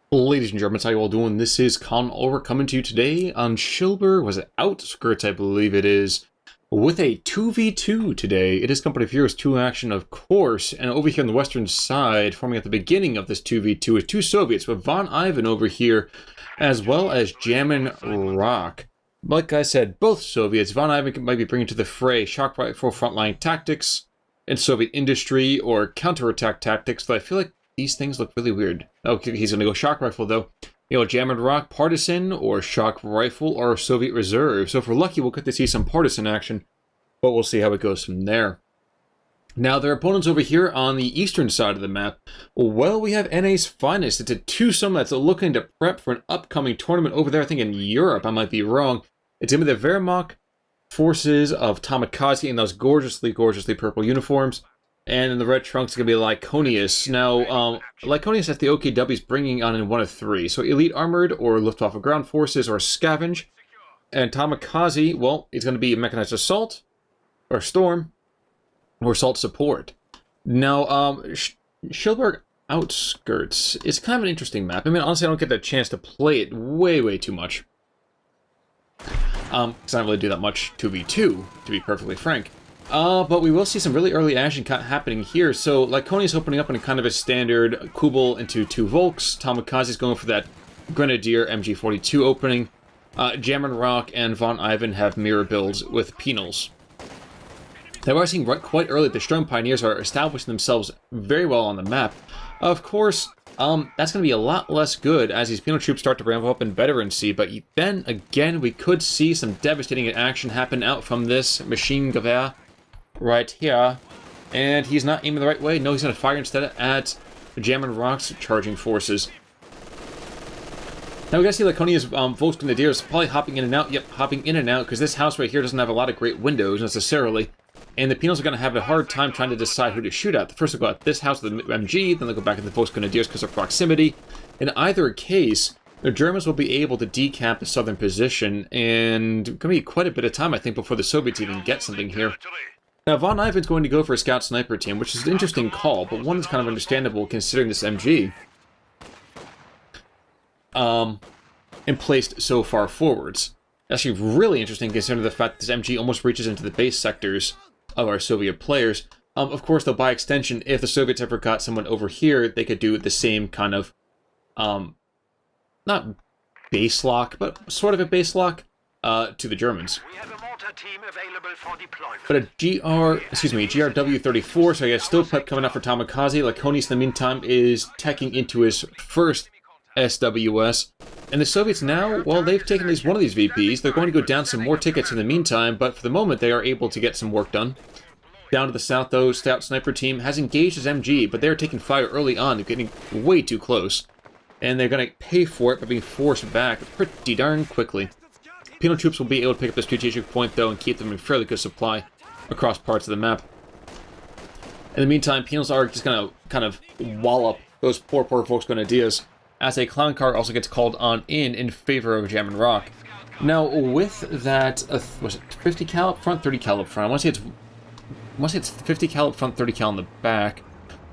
Ladies and gentlemen, how you all doing? This is Con coming to you today on Schilberg, Outskirts, I believe it is, with a 2v2 today. It is Company of Heroes 2 action, of course, and over here on the western side, forming at the beginning of this 2v2, is two Soviets, with Von Ivan over here, as well as JaminROCK. Like I said, both Soviets. Von Ivan might be bringing to the fray shock rifle frontline tactics in Soviet industry or counterattack tactics, but I feel like these things look really weird. Okay, he's going to go shock rifle, though. You know, JaminROCK partisan, or shock rifle, or Soviet reserve. So if we're lucky, we'll get to see some partisan action, but we'll see how it goes from there. Now, their opponents over here on the eastern side of the map, well, we have NA's finest. It's a twosome that's looking to prep for an upcoming tournament over there, I think in Europe. I might be wrong. It's going to be the Wehrmacht forces of Tomakaze in those gorgeously, gorgeously purple uniforms. And in the red trunks, it's going to be Lyconious. Now, Lyconious has the OKWs bringing on in one of three. So Elite Armored, or Luftwaffe Ground Forces, or Scavenge. And Tomakaze, well, it's going to be Mechanized Assault, or Storm, or Assault Support. Now, Schilberg Outskirts is kind of an interesting map. I mean, honestly, I don't get the chance to play it way too much. Because I don't really do that much 2v2, to be perfectly frank. But we will see some really early action happening here. So Lyconious opening up in a kind of a standard Kubel into two Volks. Tomakaze is going for that Grenadier MG42 opening. JaminROCK and Von Ivan have mirror builds with penals. Now we're seeing quite early the Strong Pioneers are establishing themselves very well on the map. Of course, that's going to be a lot less good as these penal troops start to ramp up in veterancy, but then again we could see some devastating action happen out from this machine Gewehr right here, and he's not aiming the right way. No, he's going to fire instead at JaminROCK's charging forces. Now we got to see Lyconious Volks Grenadiers probably hopping in and out. Yep, hopping in and out, because this house right here doesn't have a lot of great windows necessarily, and the penals are going to have a hard time trying to decide who to shoot at. First they'll go at this house with the MG, then they'll go back at the Volks Grenadiers because of proximity. In either case, the Germans will be able to decamp the southern position, and it's going to be quite a bit of time, I think, before the Soviets even get something here. Now, Von Ivan's going to go for a scout sniper team, which is an interesting call, but one is kind of understandable considering this MG and placed so far forwards. Actually, really interesting considering the fact that this MG almost reaches into the base sectors of our Soviet players. Of course, though, by extension, if the Soviets ever got someone over here, they could do the same kind of, not base lock, but sort of a base lock to the Germans. Team available for deployment. But a GRW-34, so he has still prep coming up for Tomakaze. Lyconious, in the meantime, is teching into his first SWS. And the Soviets now, well, they've taken at least one of these VPs. They're going to go down some more tickets in the meantime, but for the moment, they are able to get some work done. Down to the south, though, Scout Sniper Team has engaged his MG, but they're taking fire early on. They're getting way too close. And they're going to pay for it by being forced back pretty darn quickly. Penal troops will be able to pick up the strategic point, though, and keep them in fairly good supply across parts of the map. In the meantime, penals are just going to kind of wallop those poor Volks Grenadiers, as a clown car also gets called on in favor of JaminROCK. Now, with that, was it 50 cal up front, 30 cal up front? I want to say it's 50 cal up front, 30 cal in the back.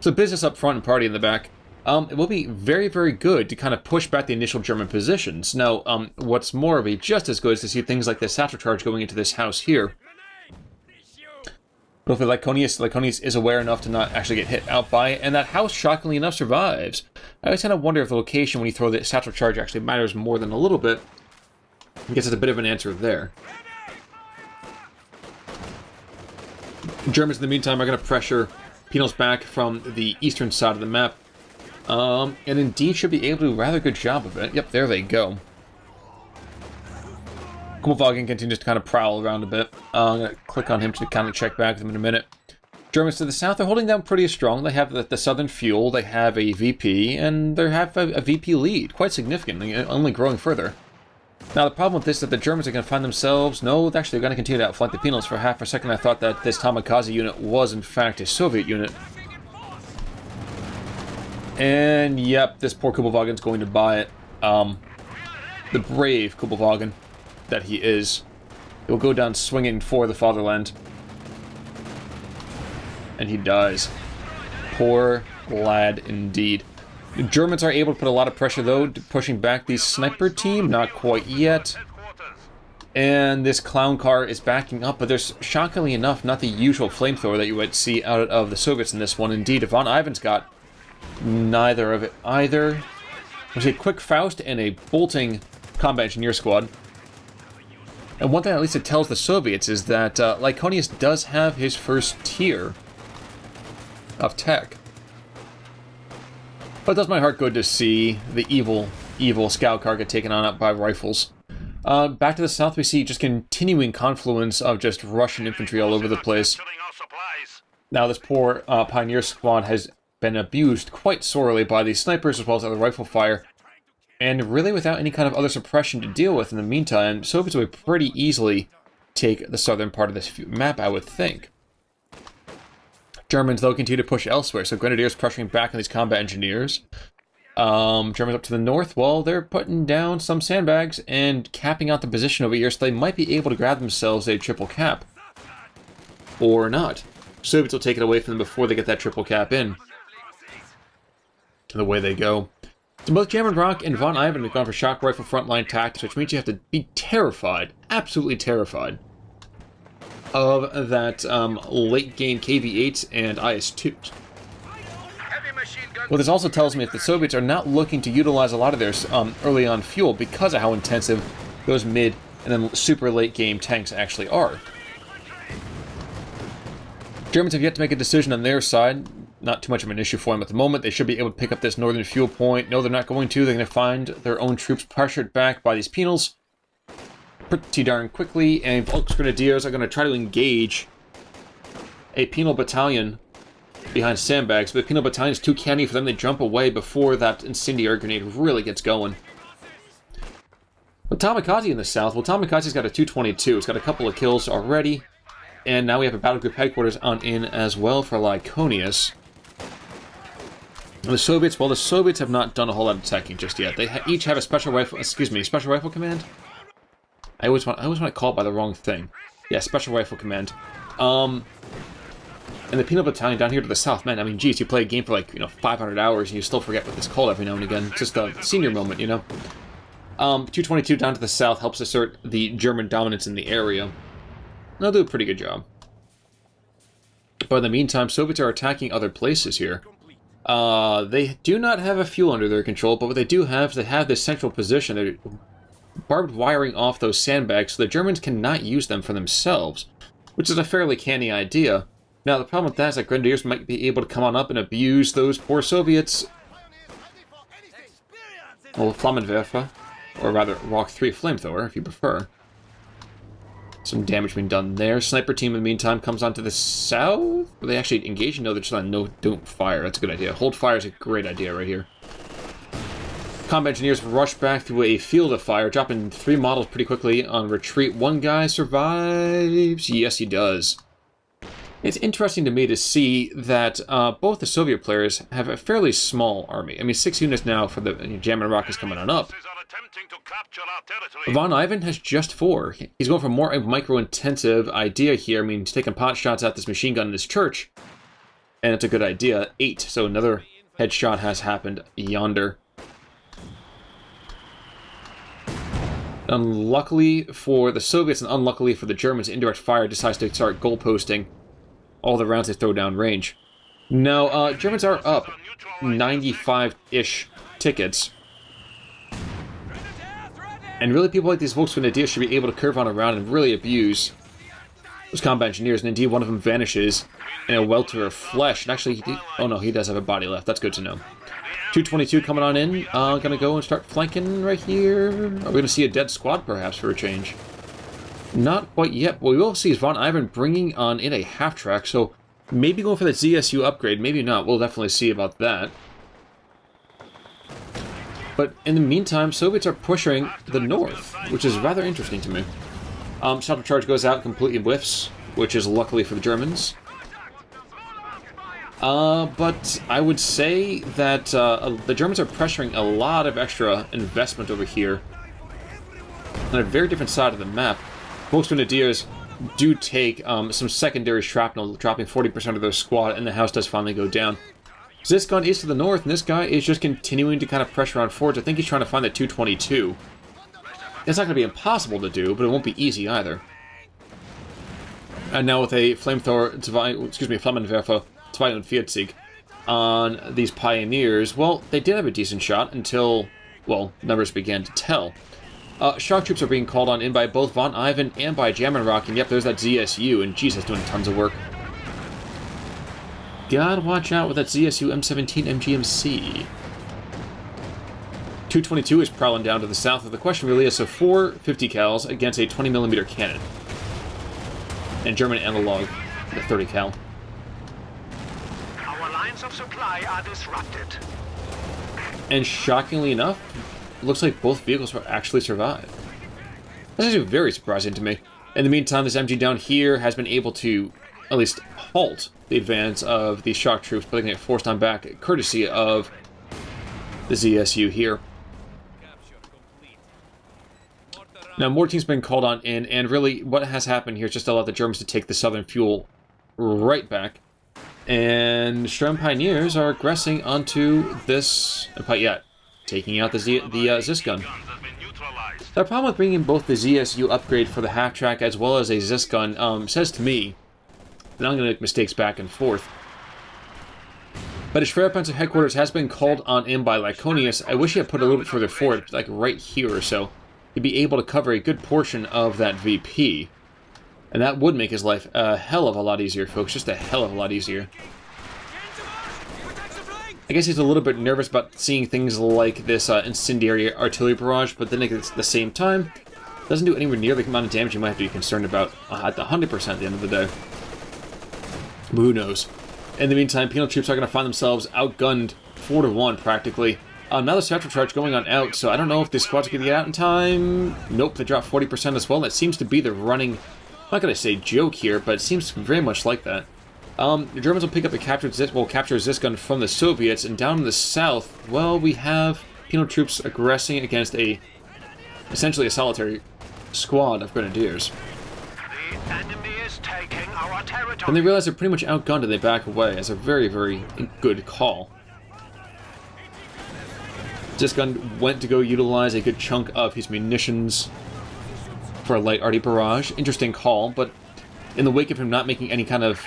So business up front and party in the back. It will be very good to kind of push back the initial German positions. Now, what's more, be just as good is to see things like the satchel charge going into this house here. But hopefully Lyconious is aware enough to not actually get hit out by it, and that house, shockingly enough, survives. I always kind of wonder if the location when you throw the satchel charge actually matters more than a little bit. I guess it's a bit of an answer there. Germans, in the meantime, are going to pressure penals back from the eastern side of the map. And indeed should be able to do a rather good job of it. Yep, there they go. Kubelwagen continues to kind of prowl around a bit. I'm going to click on him to kind of check back with him in a minute. Germans to the south are holding down pretty strong. They have the southern fuel, they have a VP, and they have a VP lead. Quite significantly, only growing further. Now, the problem with this is that the Germans are going to find themselves... No, actually, they're going to continue to outflank the penals. For half a second, I thought that this Tomakaze unit was, in fact, a Soviet unit. And, yep, this poor Kubelwagen's going to buy it. The brave Kubelwagen that he is. He'll go down swinging for the fatherland. And he dies. Poor lad indeed. The Germans are able to put a lot of pressure, though, pushing back the sniper team. Not quite yet. And this clown car is backing up, but there's, shockingly enough, not the usual flamethrower that you would see out of the Soviets in this one. Indeed, Von Ivan's got neither of it either. There's a quick Faust and a bolting combat engineer squad. And one thing at least it tells the Soviets is that Lyconious does have his first tier of tech. But it does my heart good to see the evil scout car get taken on by rifles. Back to the south, we see just continuing confluence of just Russian infantry all over the place. Now, this poor pioneer squad has been abused quite sorely by the snipers as well as other rifle fire, and really without any kind of other suppression to deal with in the meantime, Soviets would pretty easily take the southern part of this map, I would think. Germans, though, continue to push elsewhere, so Grenadiers pressuring back on these combat engineers. Germans up to the north, well, they're putting down some sandbags and capping out the position over here, so they might be able to grab themselves a triple cap. Or not. Soviets will take it away from them before they get that triple cap in. And away they go. So both JaminROCK and Von Ivan have gone for shock rifle frontline tactics, which means you have to be terrified, absolutely terrified, of that late game KV-8s and IS-2s. Well, this also tells me that the Soviets are not looking to utilize a lot of their early on fuel because of how intensive those mid and then super late game tanks actually are. Germans have yet to make a decision on their side. Not too much of an issue for them at the moment. They should be able to pick up this northern fuel point. No, they're not going to. They're going to find their own troops pressured back by these penals pretty darn quickly, and Volksgrenadiers are going to try to engage a penal battalion behind sandbags, but the penal battalion is too canny for them. They jump away before that incendiary grenade really gets going. But Tomakaze in the south, well, Tomakaze's got a 222. It's got a couple of kills already, and now we have a battle group headquarters on in as well for Lyconious. And the Soviets, well, the Soviets have not done a whole lot of attacking just yet. They each have a special rifle, special rifle command. I always want to call it by the wrong thing. Yeah, special rifle command. And the penal battalion down here to the south, man, I mean, geez, you play a game for like, 500 hours and you still forget what it's called every now and again. It's just a senior moment, 222 down to the south helps assert the German dominance in the area. They'll do a pretty good job. But in the meantime, Soviets are attacking other places here. They do not have a fuel under their control, but what they do have is they have this central position. They're barbed wiring off those sandbags so the Germans cannot use them for themselves, which is a fairly canny idea. Now, the problem with that is that Grenadiers might be able to come on up and abuse those poor Soviets. Well, Flammenwerfer, or rather, Rock 3 Flamethrower, if you prefer. Some damage being done there. Sniper team, in the meantime, comes onto the south. Are they actually engaging? No, they're just on no, don't fire. That's a good idea. Hold fire is a great idea right here. Combat engineers rush back through a field of fire, dropping 3 models pretty quickly on retreat. One guy survives. Yes, he does. It's interesting to me to see that both the Soviet players have a fairly small army. I mean, 6 units now for the JaminROCK is coming on up. Von Ivan has just 4. He's going for more of a micro-intensive idea here. I mean, he's taking pot shots at this machine gun in this church. And it's a good idea. 8, so another headshot has happened yonder. Unluckily for the Soviets and unluckily for the Germans, indirect fire decides to start goalposting all the rounds they throw down range. Now, Germans are up 95-ish tickets. And really, people like these Volksgrenadiers should be able to curve on around and really abuse those combat engineers. And indeed, one of them vanishes in a welter of flesh. And actually, oh no, he does have a body left. That's good to know. 222 coming on in. Gonna go and start flanking right here. Are we gonna see a dead squad, perhaps, for a change? Not quite yet. What we will see is Von Ivan bringing on in a half-track, so maybe going for the ZSU upgrade, maybe not. We'll definitely see about that. But in the meantime, Soviets are pushing the north, which is rather interesting to me. Shuttle charge goes out, completely whiffs, which is luckily for the Germans. But I would say that the Germans are pressuring a lot of extra investment over here on a very different side of the map. Most Grenadiers do take some secondary shrapnel, dropping 40% of their squad, and the house does finally go down. This gun is to the north, and this guy is just continuing to kind of pressure on forwards. I think he's trying to find the 222. It's not going to be impossible to do, but it won't be easy either. And now with a Flammenwerfer 42 on these Pioneers, well, they did have a decent shot until, well, numbers began to tell. Shock troops are being called on in by both Von Ivan and by JaminROCK, and yep, there's that ZSU, and geez, that's doing tons of work. Gotta watch out with that ZSU M17 MGMC. 222 is prowling down to the south, of the question really is, so 4 50 cals against a 20mm cannon. And German analog, the 30 cal. Our lines of supply are disrupted. And shockingly enough, it looks like both vehicles will actually survive. That's actually very surprising to me. In the meantime, this MG down here has been able to at least halt the advance of these shock troops, but they can get forced on back courtesy of the ZSU here. Now, more teams have been called on in, and really what has happened here is just allowed the Germans to take the southern fuel right back. And Sturm Pioneers are aggressing onto this, taking out the Zisgun. The problem with bringing both the ZSU upgrade for the half-track as well as a Zisgun says to me that I'm going to make mistakes back and forth. But his Schwerpanzer headquarters has been called on in by Lyconious. I wish he had put a little bit further forward, like right here or so. He'd be able to cover a good portion of that VP. And that would make his life a hell of a lot easier, folks. Just a hell of a lot easier. I guess he's a little bit nervous about seeing things like this incendiary artillery barrage, but then at the same time, doesn't do anywhere near the amount of damage you might have to be concerned about at the 100% at the end of the day. But who knows? In the meantime, penal troops are going to find themselves outgunned 4-1 practically. Now the satchel charge going on out, so I don't know if this squad's going to get out in time. Nope, they dropped 40% as well. That seems to be the running, I'm not going to say joke here, but it seems very much like that. The Germans will pick up the capture Zisgun from the Soviets, and down in the south, well, we have penal troops aggressing against essentially a solitary squad of grenadiers. The enemy is taking our territory. And they realize they're pretty much outgunned and they back away. It's a very, very good call. Zisgun went to go utilize a good chunk of his munitions for a light arty barrage. Interesting call, but in the wake of him not making any kind of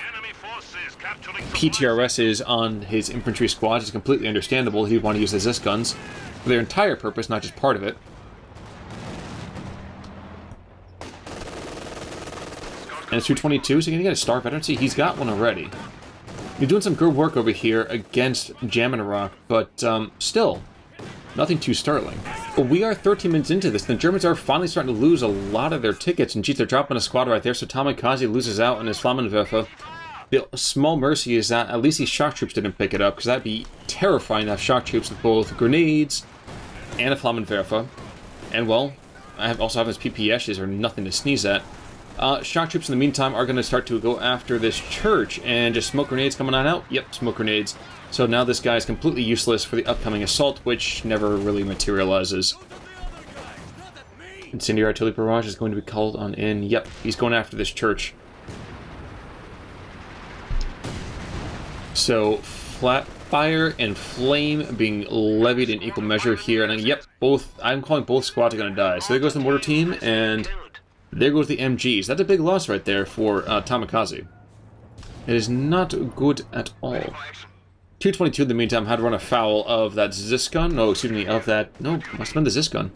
PTRSs on his infantry squads, it's completely understandable he'd want to use the Zisguns for their entire purpose, not just part of it. And it's 222, so he can get a star veterancy. He's got one already. He's doing some good work over here against JaminROCK, but still, nothing too sterling. But we are 13 minutes into this, and the Germans are finally starting to lose a lot of their tickets, and geez, they're dropping a squad right there, so Tomakaze loses out on his Flammenwerfer. The small mercy is that at least these shock troops didn't pick it up, because that'd be terrifying to have shock troops with both grenades and a Flammenwerfer. And, well, also having his PPSs are nothing to sneeze at. Shock troops in the meantime are going to start to go after this church, and just smoke grenades coming on out? Yep, smoke grenades. So now this guy is completely useless for the upcoming assault, which never really materializes. Incendiary artillery barrage is going to be called on in. Yep, he's going after this church. So, flat fire and flame being levied in equal measure here, and yep, I'm calling both squads are going to die. So there goes the mortar team, and there goes the MGs. That's a big loss right there for Tomakaze. It is not good at all. 222 in the meantime had run afoul of that Zisgun. No, excuse me, of that... No, must have been the Zisgun.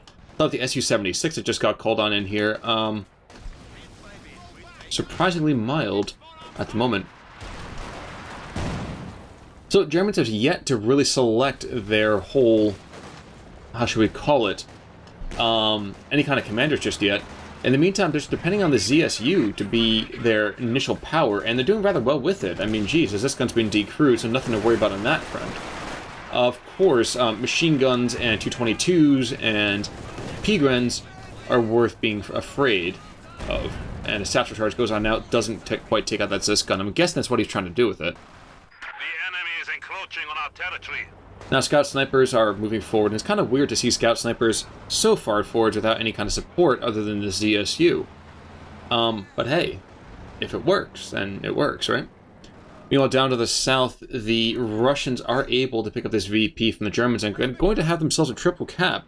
I thought the Su-76 that just got called on in here. Surprisingly mild at the moment. So Germans have yet to really select their whole... How should we call it? Any kind of commanders just yet. In the meantime, they're just depending on the ZSU to be their initial power, and they're doing rather well with it. I mean, geez, this gun's been decrewed, so nothing to worry about on that front. Of course, machine guns and 222s and P-Grens are worth being afraid of. And a satchel charge goes on now, doesn't quite take out that Zisgun. I'm guessing that's what he's trying to do with it. The enemy is encroaching on our territory. Now, scout snipers are moving forward, and it's kind of weird to see scout snipers so far forward without any kind of support other than the ZSU. But hey, if it works, then it works, right? Meanwhile, down to the south, the Russians are able to pick up this VP from the Germans and going to have themselves a triple cap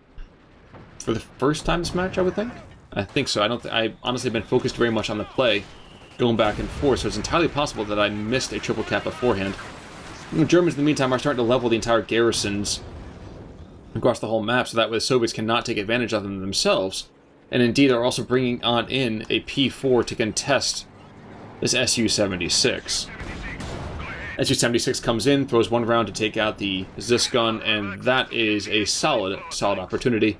for the first time this match, I would think. I think so. I honestly have been focused very much on the play, going back and forth, so it's entirely possible that I missed a triple cap beforehand. The Germans, in the meantime, are starting to level the entire garrisons across the whole map, so that way the Soviets cannot take advantage of them themselves, and indeed are also bringing on in a P4 to contest this Su-76. Su-76 comes in, throws one round to take out the Zis gun, and that is a solid opportunity.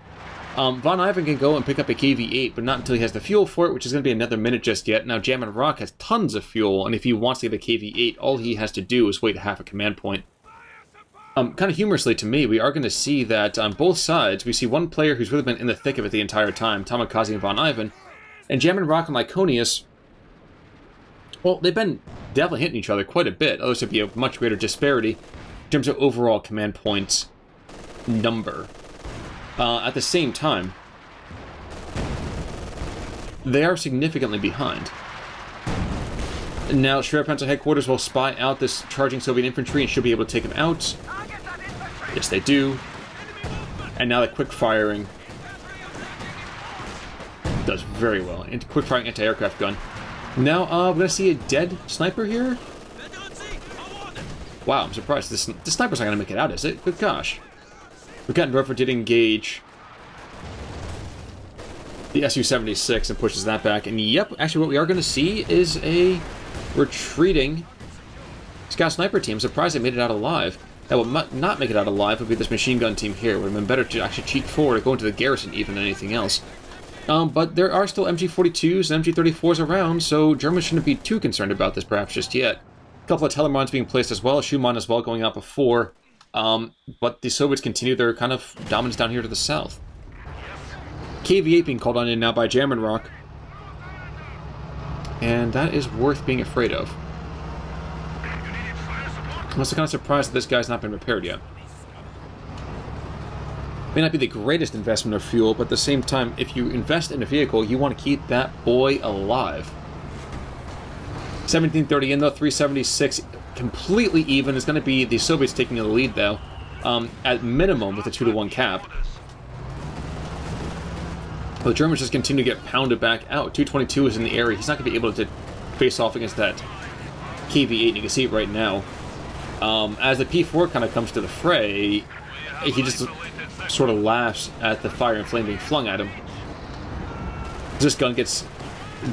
Von Ivan can go and pick up a KV-8, but not until he has the fuel for it, which is going to be another minute just yet. Now, JaminROCK has tons of fuel, and if he wants to get a KV-8, all he has to do is wait half a command point. Kind of humorously to me, we are going to see that on both sides, we see one player who's really been in the thick of it the entire time, Tomakaze and Von Ivan, and JaminROCK and Lyconious, well, they've been definitely hitting each other quite a bit, although there'd be a much greater disparity in terms of overall command points number. At the same time, they are significantly behind. Now, Schilberg Outskirts headquarters will spy out this charging Soviet infantry and should be able to take them out. Yes, they do. And now the quick firing does very well. Quick firing anti-aircraft gun. Now, we're going to see a dead sniper here. Wow, I'm surprised. This sniper's not going to make it out, is it? Good gosh. Wehr did engage the Su-76 and pushes that back. And yep, actually what we are going to see is a retreating scout sniper team. I'm surprised they made it out alive. That would not make it out alive would be this machine gun team here. It would have been better to actually cheat forward or go into the garrison even than anything else. But there are still MG-42s and MG-34s around, so Germans shouldn't be too concerned about this perhaps just yet. A couple of telemines being placed as well, a Schumann as well going out before. But the Soviets continue their kind of dominance down here to the south. KV-8 being called on in now by JaminROCK. And that is worth being afraid of. I'm also kind of surprised that this guy's not been repaired yet. May not be the greatest investment of fuel, but at the same time, if you invest in a vehicle, you want to keep that boy alive. 1730 in though, 376 completely even. Is going to be the Soviets taking the lead though, at minimum with a 2-to-1 cap. But the Germans just continue to get pounded back out. 222 is in the area. He's not going to be able to face off against that KV-8, and you can see it right now. As the P4 kind of comes to the fray, he just sort of laughs at the fire and flame being flung at him. This gun gets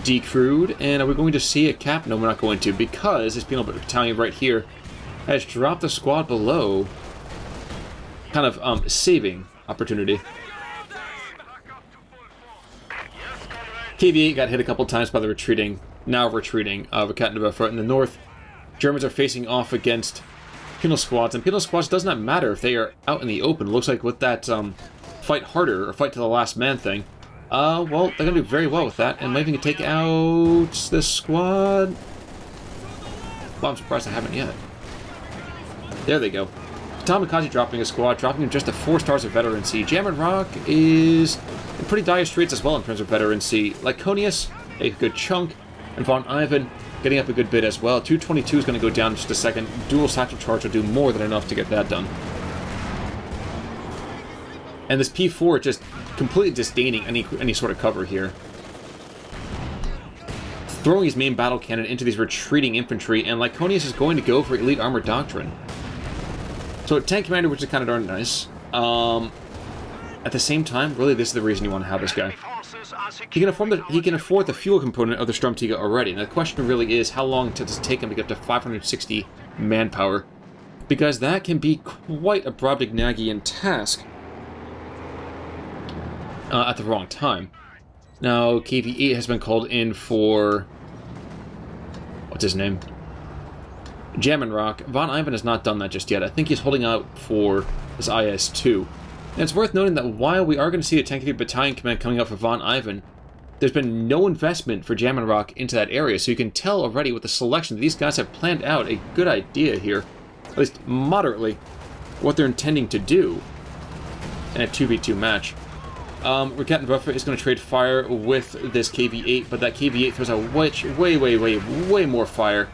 decrewed, and are we going to see a cap? No, we're not going to, because this penal battalion right here has dropped the squad below. Kind of saving opportunity. KV-8 got hit a couple times by the now retreating Wehr in the north. Germans are facing off against penal squads, and penal squads does not matter if they are out in the open. It looks like with that fight harder or fight to the last man thing, well, they're going to do very well with that, and maybe can take out this squad. Well, I'm surprised I haven't yet. There they go. Tomakaze dropping a squad, dropping him just to 4 stars of veterancy. JaminROCK is in pretty dire straits as well in terms of veterancy. Lyconious, a good chunk, and Von Ivan getting up a good bit as well. 222 is going to go down in just a second. Dual satchel charge will do more than enough to get that done. And this P4 just completely disdaining any sort of cover here. Throwing his main battle cannon into these retreating infantry, and Lyconious is going to go for Elite Armor Doctrine. So tank commander, which is kind of darn nice. At the same time, really this is the reason you want to have this guy. He can afford the fuel component of the Sturmtiger already. Now the question really is, how long does it take him to get up to 560 manpower? Because that can be quite a Brobdingnagian task at the wrong time. Now KV-8 has been called in for... what's his name? JaminROCK. Von Ivan has not done that just yet. I think he's holding out for this IS-2. And it's worth noting that while we are going to see a tank battalion command coming up for Von Ivan, there's been no investment for JaminROCK into that area, so you can tell already with the selection that these guys have planned out a good idea here, at least moderately, what they're intending to do in a 2v2 match. Wehr is going to trade fire with this KV-8, but that KV-8 throws out way more fire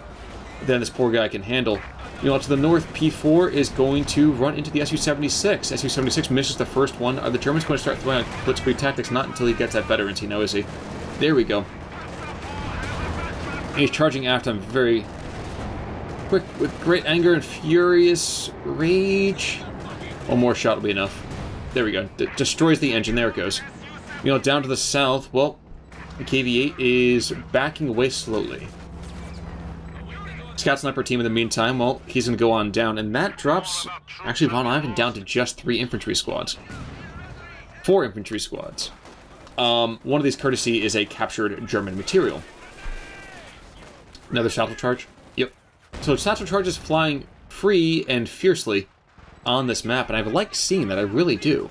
than this poor guy can handle. Meanwhile, to the north, P4 is going to run into the Su-76. Su-76 misses the first one. Are the Germans going to start throwing out blitzkrieg tactics? Not until he gets that veterancy now, is he? There we go. And he's charging after him very quick, with great anger and furious rage. One more shot will be enough. There we go. Destroys the engine. There it goes. Down to the south, well, the KV-8 is backing away slowly. Scout sniper team in the meantime, well, he's going to go on down, and that drops, actually, von Ivan down to just 3 infantry squads. 4 infantry squads. One of these courtesy is a captured German material. Another satchel charge? Yep. So satchel charge is flying free and fiercely on this map, and I like seeing that, I really do.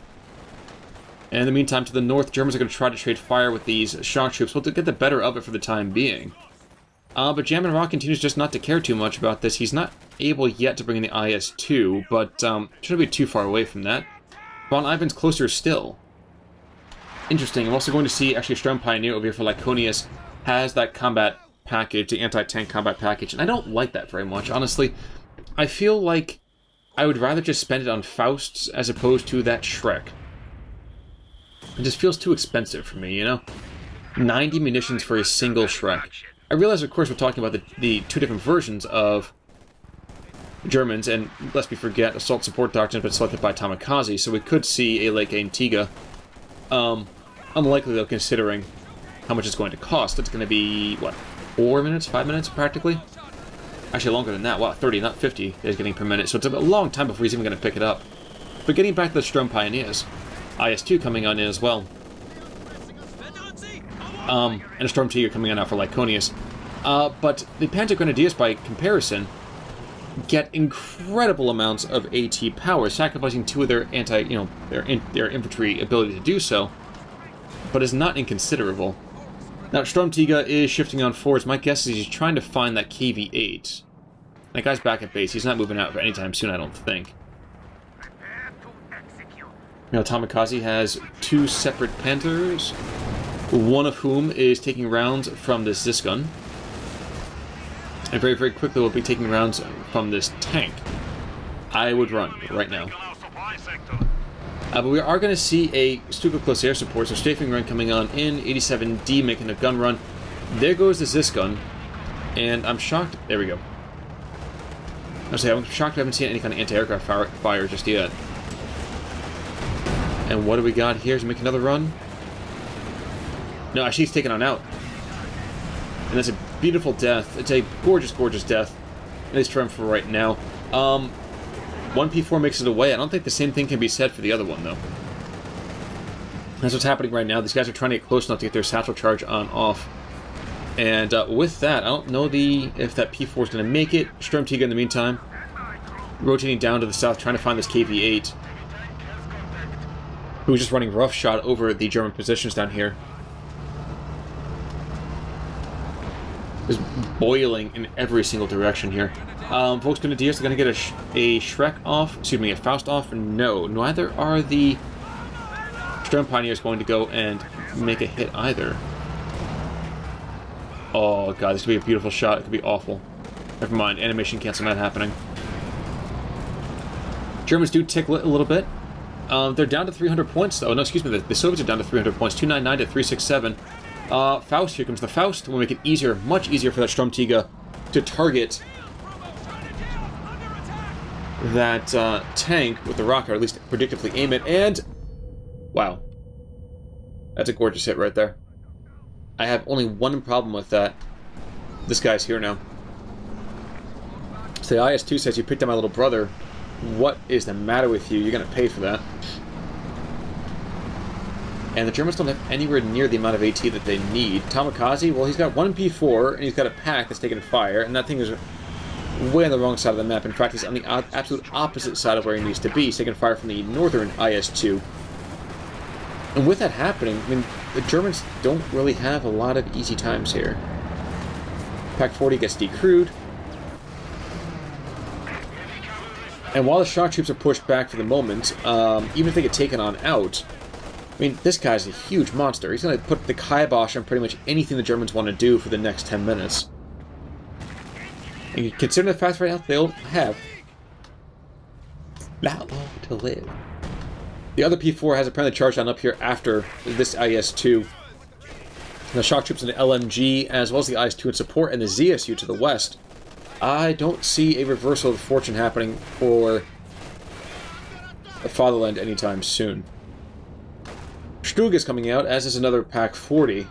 And in the meantime, to the north, Germans are going to try to trade fire with these shock troops, well, to get the better of it for the time being. But JaminROCK continues just not to care too much about this. He's not able yet to bring in the IS-2, but shouldn't be too far away from that. Von Ivan's closer still. Interesting. I'm also going to see, actually, a Strong Pioneer over here for Lyconious has that combat package, the anti-tank combat package, and I don't like that very much, honestly. I feel like I would rather just spend it on Fausts as opposed to that Shrek. It just feels too expensive for me, 90 munitions for a single Shrek. I realize, of course, we're talking about the 2 different versions of Germans, and lest we forget, Assault Support Doctrine has been selected by Tomakaze, so we could see a Lake Antigua. Unlikely, though, considering how much it's going to cost. It's going to be, what, 4 minutes, 5 minutes, practically? Actually, longer than that. Wow, 30, not 50 is getting per minute, so it's a long time before he's even going to pick it up. But getting back to the Strong Pioneers, IS-2 coming on in as well. And a Storm Tiger coming on out for Lyconious. But the Panzer Grenadiers, by comparison, get incredible amounts of AT power, sacrificing 2 of their their infantry ability to do so, but is not inconsiderable. Now, Storm Tiger is shifting on forwards. My guess is he's trying to find that KV-8. That guy's back at base. He's not moving out for any time soon, I don't think. Tomakaze has 2 separate Panthers, one of whom is taking rounds from this Zisgun. And very, very quickly we'll be taking rounds from this tank. I would run right now. But we are going to see a Stuka close air support, so strafing run coming on in, 87D making a gun run. There goes the Zisgun, and I'm shocked. There we go. I'm shocked I haven't seen any kind of anti-aircraft fire just yet. And what do we got here to make another run? No, actually he's taken on out. And that's a beautiful death. It's a gorgeous, gorgeous death. At least for him for right now. One P4 makes it away. I don't think the same thing can be said for the other one, though. That's what's happening right now. These guys are trying to get close enough to get their satchel charge on off. And with that, I don't know if that P4 is going to make it. Storm Tiger in the meantime, rotating down to the south, trying to find this KV-8, who's just running roughshod over the German positions down here. Is boiling in every single direction here. Folks, Grenadiers are going to get a Shrek off. Excuse me, a Faust off? No. Neither are the Storm Pioneers going to go and make a hit either. Oh, God, this could be a beautiful shot. It could be awful. Never mind. Animation cancel not happening. Germans do tick a little bit. They're down to 300 points, though. No, excuse me. The Soviets are down to 300 points. 299 to 367. Faust, here comes the Faust. Will make it easier, much easier for that Storm Tiger to target that tank with the rocket, or at least predictably aim it, and wow. That's a gorgeous hit right there. I have only one problem with that. This guy's here now. So the IS-2 says, you picked up my little brother. What is the matter with you? You're going to pay for that. And the Germans don't have anywhere near the amount of AT that they need. Tomakaze, well, he's got 1 P4, and he's got a pack that's taking fire, and that thing is way on the wrong side of the map. In fact, he's on the absolute opposite side of where he needs to be. He's taking fire from the northern IS-2. And with that happening, I mean, the Germans don't really have a lot of easy times here. Pack 40 gets decrewed. And while the shock troops are pushed back for the moment, even if they get taken on out, I mean, this guy's a huge monster. He's going to put the kibosh on pretty much anything the Germans want to do for the next 10 minutes. And considering the fact right now they'll have that long to live. The other P4 has apparently charged on up here after this IS-2. The shock troops and the LMG, as well as the IS-2 in support, and the ZSU to the west. I don't see a reversal of fortune happening for the fatherland anytime soon. Strug is coming out, as is another Pack 40.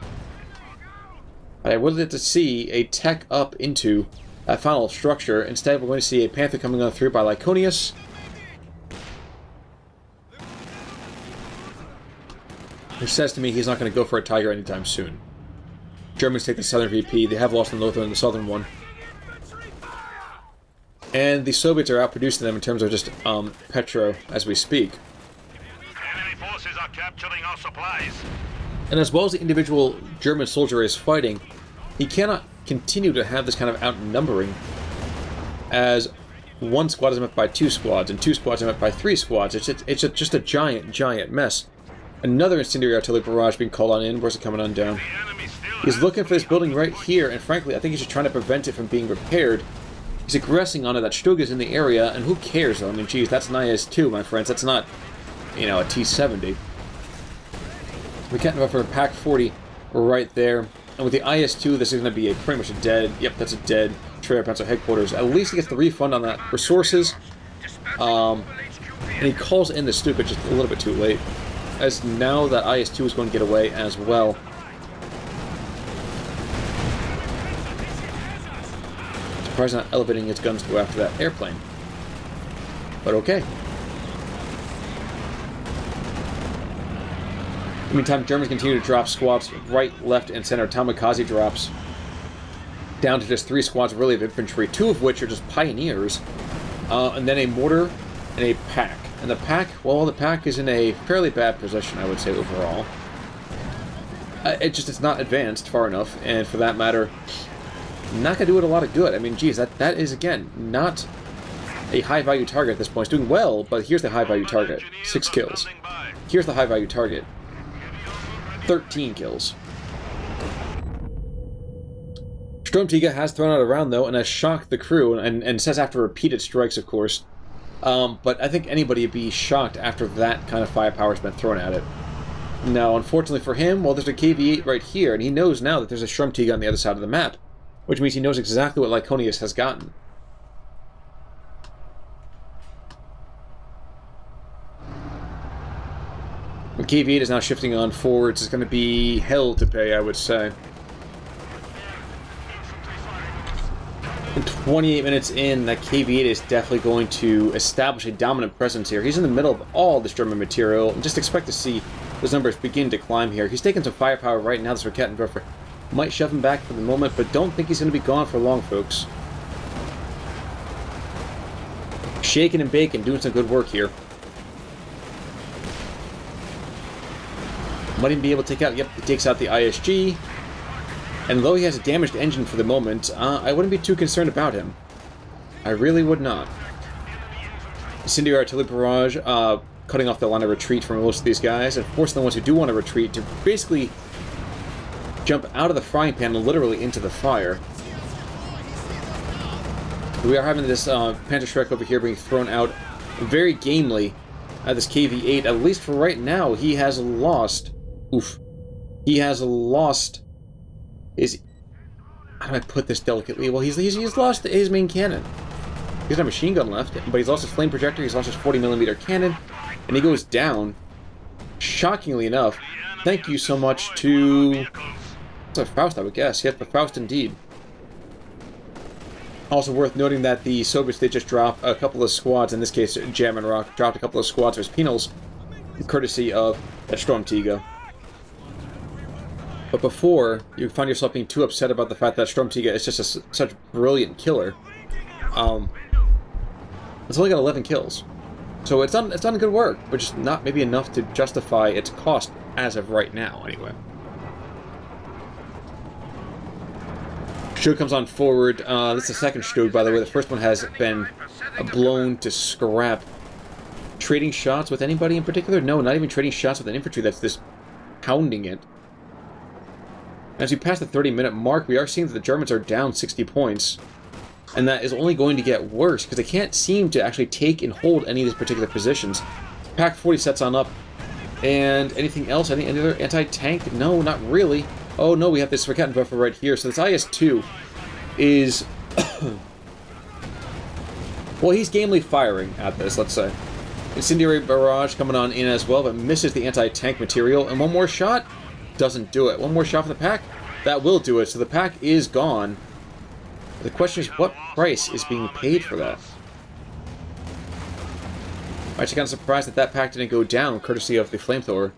I would like to see a tech up into that final structure. Instead, we're going to see a Panther coming on through by Lyconious. Which says to me he's not going to go for a Tiger anytime soon. Germans take the southern VP. They have lost the northern and the southern one. And the Soviets are outproducing them in terms of just petro as we speak. Enemy forces are capturing our supplies. And as well as the individual German soldier is fighting, he cannot continue to have this kind of outnumbering, as one squad is met by two squads, and two squads are met by three squads. It's just a giant mess. Another incendiary artillery barrage being called on in. Where's it coming on down? He's looking for this building right here, and frankly, I think he's just trying to prevent it from being repaired. He's aggressing on it. That Strug is in the area, and who cares, though? I mean, geez, that's an IS-2, my friends. That's not, you know, a T-70. We can't go for a Pack 40 right there. And with the IS-2, this is going to be pretty much a dead... Yep, that's a dead Trader Pencil headquarters. At least he gets the refund on that resources. And he calls in the Stuka just a little bit too late, as now that IS-2 is going to get away as well. Surprised not elevating its guns to go after that airplane. But okay. In the meantime, Germans continue to drop squads right, left, and center. Tomakaze drops down to just 3 squads really of infantry, 2 of which are just pioneers. And then a mortar and a pack. And the pack, well, the pack is in a fairly bad position, I would say, overall. It's not advanced far enough, and for that matter, not going to do it a lot of good. I mean, geez, that is, again, not a high-value target at this point. It's doing well, but here's the high-value target. 6 kills. Here's the high-value target. 13 kills. Sturmtiger has thrown out a round, though, and has shocked the crew, and says after repeated strikes, of course. But I think anybody would be shocked after that kind of firepower has been thrown at it. Now, unfortunately for him, well, there's a KV-8 right here, and he knows now that there's a Sturmtiger on the other side of the map, which means he knows exactly what Lyconious has gotten. The KV-8 is now shifting on forwards. It's going to be hell to pay, I would say. And 28 minutes in, that KV-8 is definitely going to establish a dominant presence here. He's in the middle of all this German material, and just expect to see those numbers begin to climb here. He's taking some firepower right now. This Rakettenwerfer might shove him back for the moment, but don't think he's going to be gone for long, folks. Shaking and baking, doing some good work here. Might even be able to take out, yep, he takes out the ISG. And though he has a damaged engine for the moment, I wouldn't be too concerned about him. I really would not. Incendiary artillery barrage, cutting off the line of retreat for most of these guys, and forcing the ones who do want to retreat to basically jump out of the frying pan and literally into the fire. We are having this Panther Shrek over here being thrown out very gamely at this KV-8. At least for right now, he has lost... Oof. He has lost his... How do I put this delicately? Well, he's lost his main cannon. He doesn't have a machine gun left, but he's lost his flame projector, he's lost his 40mm cannon, and he goes down. Shockingly enough, thank you so much to... It's a Faust, I would guess. Yes, the Faust indeed. Also worth noting that the Soviets did just drop a couple of squads, in this case, JaminROCK dropped a couple of squads of his penals, courtesy of that Sturmtiger. But before you find yourself being too upset about the fact that Sturmtiger is just such a brilliant killer, it's only got 11 kills. So it's done good work, but just not maybe enough to justify its cost as of right now, anyway. Stug comes on forward. This is the second Stug, by the way. The first one has been blown to scrap. Trading shots with anybody in particular? No, not even trading shots with an infantry that's just pounding it. As we pass the 30-minute mark, we are seeing that the Germans are down 60 points. And that is only going to get worse, because they can't seem to actually take and hold any of these particular positions. Pack 40 sets on up. And anything else? Any other anti-tank? No, not really. Oh no, we have this forgotten buffer right here. So this IS-2 is... well, he's gamely firing at this, let's say. Incendiary barrage coming on in as well, but misses the anti-tank material. And one more shot doesn't do it. One more shot from the pack, that will do it. So the pack is gone. The question is, what price is being paid for that? I'm actually kind of surprised that that pack didn't go down, courtesy of the flamethrower.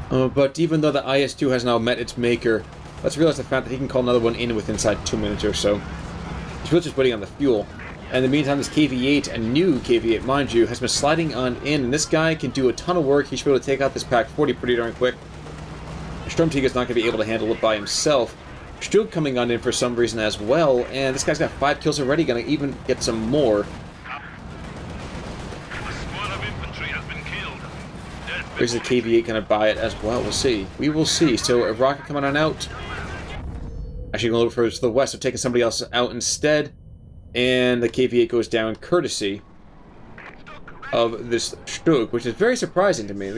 But even though the IS-2 has now met its maker, let's realize the fact that he can call another one in within inside 2 minutes or so. He's really just waiting on the fuel. And in the meantime, this KV-8, a new KV-8, mind you, has been sliding on in, and this guy can do a ton of work. He should be able to take out this pack 40 pretty darn quick. Sturmtiger's not going to be able to handle it by himself. Schilberg coming on in for some reason as well, and this guy's got 5 kills already, going to even get some more. There's the KV-8 going to buy it as well. We'll see. We will see. So a rocket coming on out. Actually going a little further to the west, so taking somebody else out instead. And the KV-8 goes down courtesy of this Schilberg, which is very surprising to me.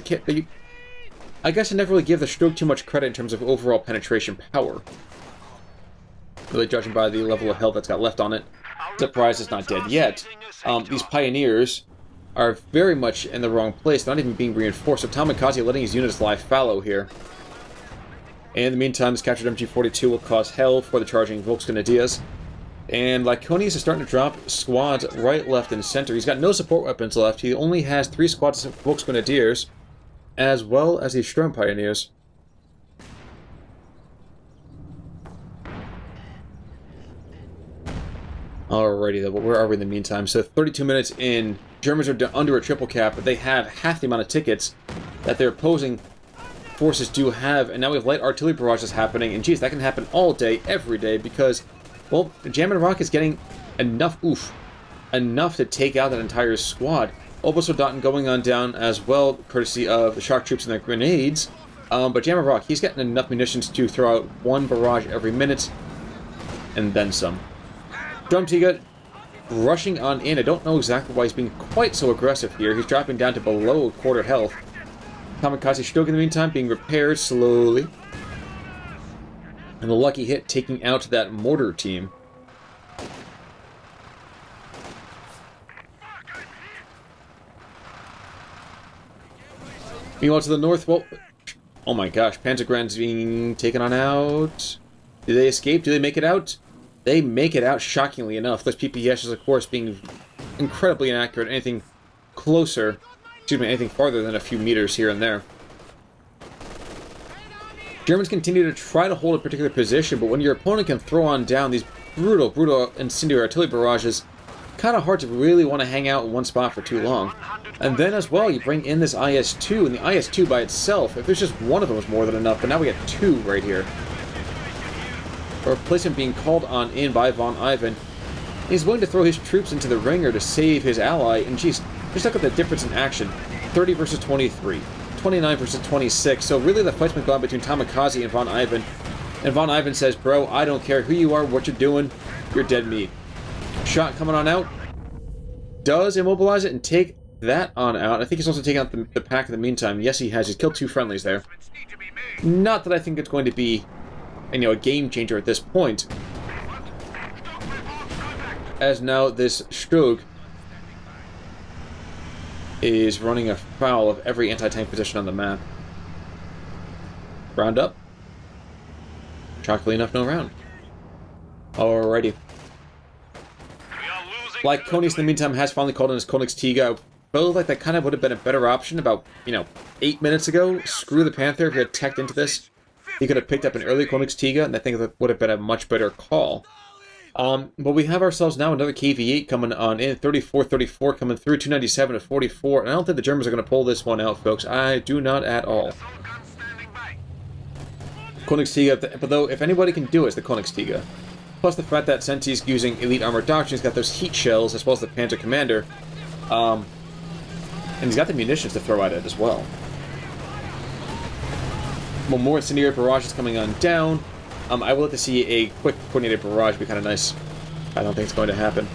I guess I never really give the Schilberg too much credit in terms of overall penetration power. Really judging by the level of health that's got left on it. Surprised it's not dead yet. These Pioneers are very much in the wrong place. They're not even being reinforced. So Tomakaze letting his units lie fallow here. And in the meantime, this captured MG-42 will cause hell for the charging Volksgrenadiers. And Lyconious is starting to drop squads right, left, and center. He's got no support weapons left. He only has 3 squads of Volksgrenadiers, as well as the Sturm Pioneers. Alrighty, though, but where are we in the meantime? So 32 minutes in, Germans are under a triple cap, but they have half the amount of tickets that their opposing forces do have, and now we have light artillery barrages happening, and geez, that can happen all day, every day, because, well, JaminROCK is getting enough to take out that entire squad. Obersoldaten going on down as well, courtesy of the shock troops and their grenades, but JaminROCK, he's getting enough munitions to throw out 1 barrage every minute, and then some. Sturmtiger rushing on in. I don't know exactly why he's being quite so aggressive here. He's dropping down to below a quarter health. Tomakaze Schilberg in the meantime being repaired slowly. And the lucky hit taking out that mortar team. Meanwhile to the north, well, oh my gosh, Panzergrand's being taken on out. Do they escape? Do they make it out? They make it out, shockingly enough. Those PPSs, of course, being incredibly inaccurate. Anything closer, excuse me, anything farther than a few meters here and there. Germans continue to try to hold a particular position, but when your opponent can throw on down these brutal incendiary artillery barrages, kind of hard to really want to hang out in one spot for too long. And then as well, you bring in this IS-2, and the IS-2 by itself, if there's just one of them, is more than enough, but now we got 2 right here. A replacement being called on in by von Ivan. He's willing to throw his troops into the ringer to save his ally, and geez, just look at the difference in action. 30 versus 23, 29 versus 26, so really the fight's been gone between Tomakaze and von Ivan. And von Ivan says, bro, I don't care who you are, what you're doing, you're dead meat. Shot coming on out. Does immobilize it and take that on out. I think he's also taking out the pack in the meantime. Yes, he has. He's killed 2 friendlies there. Not that I think it's going to be, you know, a game changer at this point. As now this Schilberg is running afoul of every anti-tank position on the map. Round up. Shockingly enough, no round. Alrighty. Lyconious, in the meantime, has finally called in his Königstiger. I felt like that kind of would have been a better option about, 8 minutes ago. Screw the Panther if he had teched into this. He could have picked up an early Königstiger, and I think that would have been a much better call. But we have ourselves now another KV-8 coming on in. 34-34 coming through, 297 to 44. And I don't think the Germans are going to pull this one out, folks. I do not at all. Königstiger, but though, if anybody can do it, it's the Königstiger. Plus the fact that since he's using Elite Armor Doctrine, he's got those heat shells, as well as the Panzer Commander. And he's got the munitions to throw at it as well. Well, more incendiary barrages coming on down. I would like to see a quick coordinated barrage be kind of nice. I don't think it's going to happen.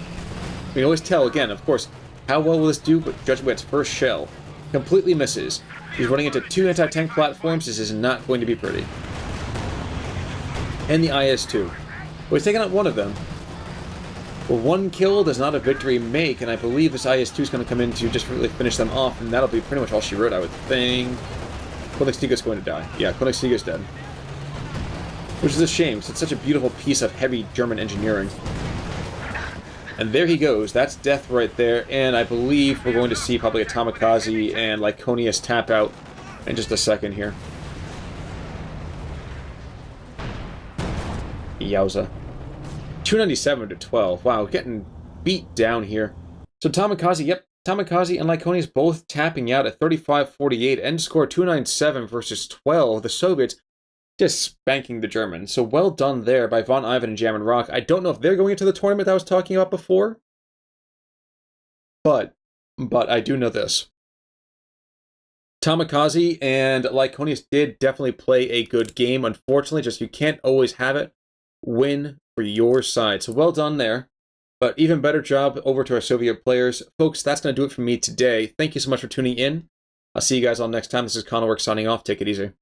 We can always tell, again, of course, how well will this do, but judging by its first shell. Completely misses. He's running into 2 anti-tank platforms. This is not going to be pretty. And the IS-2. Well, he's taken out one of them. Well, 1 kill does not a victory make, and I believe this IS-2 is going to come in to just really finish them off, and that'll be pretty much all she wrote, I would think. Koenigstiger's going to die. Yeah, Koenigstiger's dead. Which is a shame, because it's such a beautiful piece of heavy German engineering. And there he goes. That's death right there, and I believe we're going to see probably a Tomakaze and Lyconious tap out in just a second here. Yowza. 297 to 12. Wow, getting beat down here. So Tomakaze, yep, Tomakaze and Lyconious both tapping out at 35-48. End score 297 versus 12. The Soviets just spanking the Germans. So well done there by Von Ivan and JaminROCK. I don't know if they're going into the tournament that I was talking about before. But I do know this. Tomakaze and Lyconious did definitely play a good game. Unfortunately, just you can't always have it win for your side. So well done there. But even better job over to our Soviet players. Folks, that's going to do it for me today. Thank you so much for tuning in. I'll see you guys all next time. This is JaminROCK signing off. Take it easy.